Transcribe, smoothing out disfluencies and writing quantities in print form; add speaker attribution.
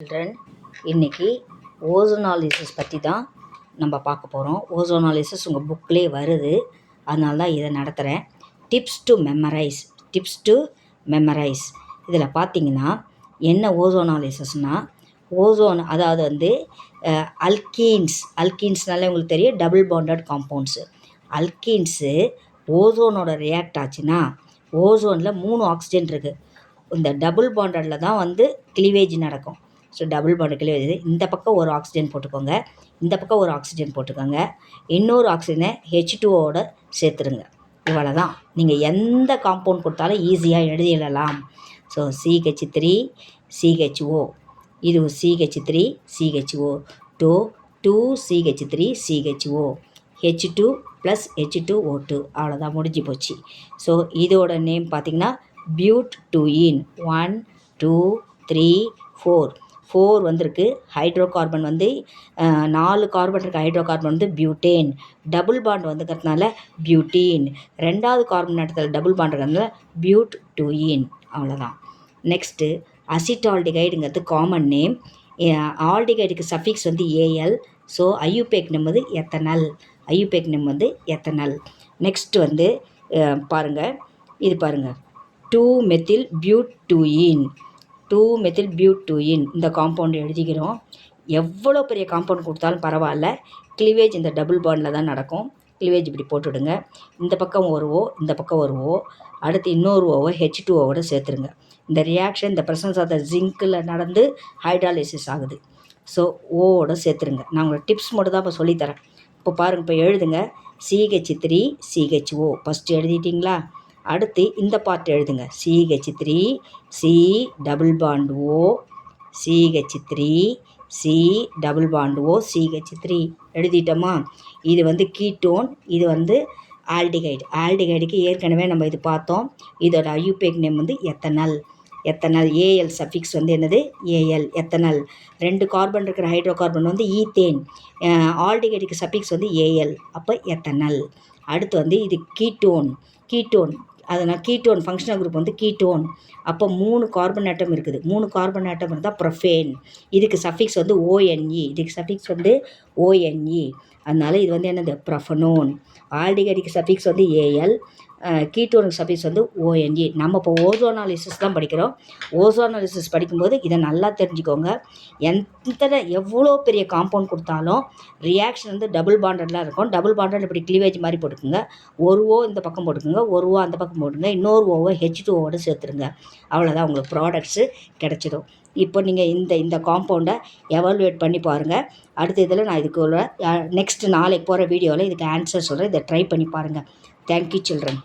Speaker 1: Children, இன்றைக்கி ஓசோனாலிசிஸ் பற்றி தான் நம்ம பார்க்க போகிறோம். ஓசோனாலிசிஸ் உங்கள் புக்லேயே வருது, அதனால தான் இதை நடத்துகிறேன். டிப்ஸ் டு மெமரைஸ் இதில் பார்த்தீங்கன்னா என்ன ஓசோனாலிசிஸ்னால், ஓசோன் அதாவது வந்து அல்கீன்ஸ்னாலே உங்களுக்கு தெரியும், டபுள் பாண்டட் காம்பவுண்ட்ஸு. அல்கீன்ஸு ஓசோனோட ரியாக்ட் ஆச்சுன்னா, ஓசோனில் 3 ஆக்சிஜன் இருக்குது. இந்த டபுள் பாண்டடில் தான் வந்து கிளிவேஜ் நடக்கும். ஸோ டபுள் பாண்டு கிளிவேஜ், இந்த பக்கம் ஒரு ஆக்சிஜன் போட்டுக்கோங்க, இந்த பக்கம் ஒரு ஆக்சிஜன் போட்டுக்கோங்க, இன்னொரு ஆக்சிஜனை H2ஓட சேர்த்துருங்க. இவ்வளோ தான். நீங்கள் எந்த காம்பவுண்ட் கொடுத்தாலும் ஈஸியாக எழுதிடலாம். ஸோ CH3 CHO, இது CH3 CHO, 2 CH3 CHO, H2 + H2O2, அவ்வளோதான், முடிஞ்சு போச்சு. ஸோ இதோட நேம் பார்த்திங்கன்னா பியூட்டீன். 1 2 3 4 வந்திருக்கு. ஹைட்ரோ கார்பன் வந்து 4 கார்பன் இருக்க ஹைட்ரோ கார்பன் வந்து பியூட்டேன். டபுள் பாண்ட் வந்துக்கிறதுனால பியூட்டீன். 2வது கார்பன் இடத்துல டபுள் பாண்ட் இருக்கிறதுனால பியூட்டீன். அவ்வளோதான். நெக்ஸ்ட்டு அசிட்டால்டிகைடுங்கிறது காமன் நேம். ஆல்டிகைடுக்கு சஃபிக்ஸ் வந்து AL. ஸோ ஐயூபேக் நேம் வந்து எத்தனால். நெக்ஸ்ட்டு வந்து பாருங்கள், இது பாருங்கள், 2-மெத்தில் பியூட்டீன். இந்த காம்பவுண்ட் எழுதிக்கிறோம். எவ்வளோ பெரிய காம்பவுண்ட் கொடுத்தாலும் பரவாயில்ல, கிளிவேஜ் இந்த டபுள் பாண்டில் தான் நடக்கும். கிளிவேஜ் இப்படி போட்டுவிடுங்க. இந்த பக்கம் ஒரு O, இந்த பக்கம் ஒரு O, அடுத்து இன்னொரு ஓவை H2ஓட சேர்த்துருங்க. இந்த ரியாக்ஷன் இந்த ப்ரெசன்ஸ் ஆஃப் த ஜிங்கில் நடந்து ஹைட்ராலிசிஸ் ஆகுது. ஸோ ஓவோட சேர்த்துருங்க. நான் உங்களுக்கு டிப்ஸ் மட்டும் தான் இப்போ சொல்லித்தரேன். இப்போ பாருங்கள், இப்போ எழுதுங்க. CH3 CHO first எழுதிட்டிங்களா? அடுத்து இந்த பார்ட் எழுதுங்க. CH3 C double bond O, CH3 C double bond O, CH3 எழுதிட்டோமா? இது வந்து கீட்டோன், இது வந்து ஆல்டிகைடுக்கு ஏற்கனவே நம்ம இது பார்த்தோம். இதோட ஐயூபேக் நேம் வந்து எத்தனால். AL சஃபிக்ஸ் வந்து என்னது? AL, ethanol. 2 கார்பன் இருக்கிற ஹைட்ரோ கார்பன் வந்து ஈத்தேன். ஆல்டிகைடுக்கு சஃபிக்ஸ் வந்து AL, அப்போ எத்தனால். அடுத்து வந்து இது கீட்டோன். அதனால் கீட்டோன் ஃபங்க்ஷனல் குரூப் வந்து கீட்டோன். அப்போ 3 கார்பன் ஆட்டம் இருக்குது. 3 கார்பன் ஆட்டம் இருந்தால் ப்ரொஃபேன். இதுக்கு சஃபிக்ஸ் வந்து ONE. அதனால் இது வந்து என்னது? ப்ரொஃபனோன். ஆல்டிகைடுக்கு சஃபிக்ஸ் வந்து AL, கீட்டோனுக்கு சஃபிக்ஸ் வந்து ONE. நம்ம இப்போ ஓசோனாலிசிஸ் தான் படிக்கிறோம். ஓசோனாலிசிஸ் படிக்கும்போது இதை நல்லா தெரிஞ்சுக்கோங்க. எவ்வளோ பெரிய காம்பவுண்ட் கொடுத்தாலும் ரியாக்ஷன் வந்து டபுள் பாண்டட்லாம் இருக்கும். டபுள் பாண்டட் இப்படி கிளிவேஜ் மாதிரி போட்டுக்குங்க. ஒரு O இந்த பக்கம் போட்டுக்குங்க, ஒரு O அந்த பக்கம் போட்டுங்க, இன்னொரு ஓவை H2ஓட சேர்த்துருங்க. அவ்வளோதான், உங்களுக்கு ப்ராடக்ட்ஸு கிடச்சிடும். இப்போ நீங்கள் இந்த காம்பவுண்டை எவாலுவேட் பண்ணி பாருங்கள். அடுத்த இதில் நான் இதுக்கு நெக்ஸ்ட் நாளைக்கு போகிற வீடியோவில் இதுக்கு ஆன்சர் சொல்கிறேன். இதை ட்ரை பண்ணி பாருங்கள். Thank you children.